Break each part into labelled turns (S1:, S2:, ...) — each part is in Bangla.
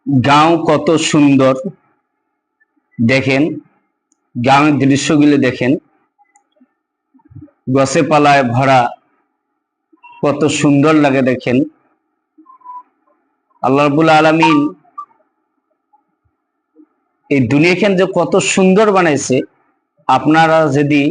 S1: গাঁও কত সুন্দর দেখেন। গ্রামের দৃশ্যগুলো দেখেন, গাছে পালায় ভরা, কত সুন্দর লাগে দেখেন। আল্লাহ রাব্বুল আলামিন এই দুনিয়াখান যে কত সুন্দর বানাইছে, আপনারা যদি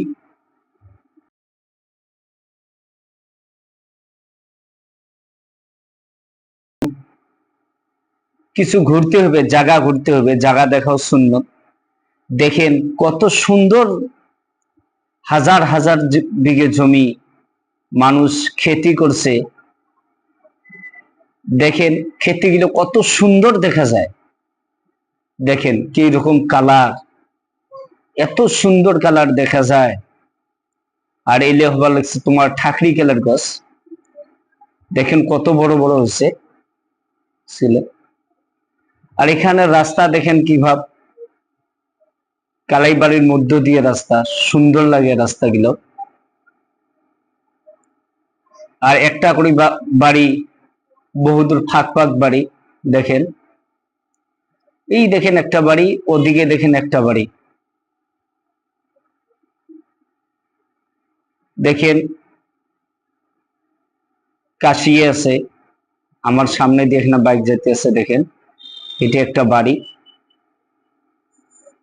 S1: কিছু ঘুরতে হবে, জায়গা ঘুরতে হবে, জায়গা দেখাও সুন্নত। দেখেন কত সুন্দর, হাজার হাজার বিঘে জমি মানুষ খেতি করছে। দেখেন খেতিগুলো কত সুন্দর দেখা যায়। দেখেন কি রকম কালার, এত সুন্দর কালার দেখা যায়। আর এলে হবার লাগছে তোমার ঠাকরি কালার গাছ, দেখেন কত বড় বড় হচ্ছে ছিল। আর এখানে রাস্তা দেখেন কিভাবে কালাই বাড়ির মধ্য দিয়ে রাস্তা, সুন্দর লাগে রাস্তাগুলো। আর একটা করে বাড়ি, বহুদূর ফাঁক ফাঁক বাড়ি দেখেন। এই দেখেন একটা বাড়ি, ওদিকে দেখেন একটা বাড়ি। দেখেন কাশিয়ে আছে, আমার সামনে দিয়ে এখানে বাইক যেতে আছে। দেখেন এটি একটা বাড়ি,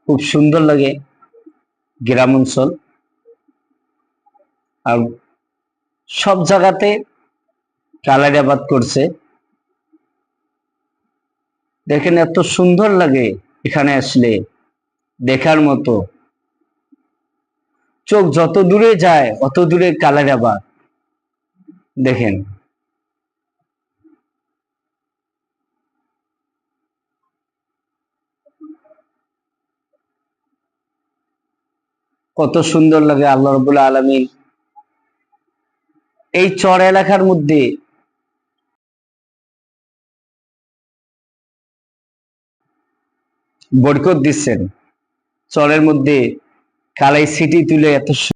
S1: খুব সুন্দর লাগে, গ্রাম অঞ্চল। আর সব জায়গাতে কালার আবাদ করছে। দেখেন এত সুন্দর লাগে, এখানে আসলে দেখার মতো। চোখ যত দূরে যায় অত দূরে কালার আবাদ। দেখেন কত সুন্দর লাগে। আল্লাহ রাব্বুল আলামিন এই চর এলাকার মধ্যে বরকত দিচ্ছেন। চরের মধ্যে কালাই সিটি তুলে এত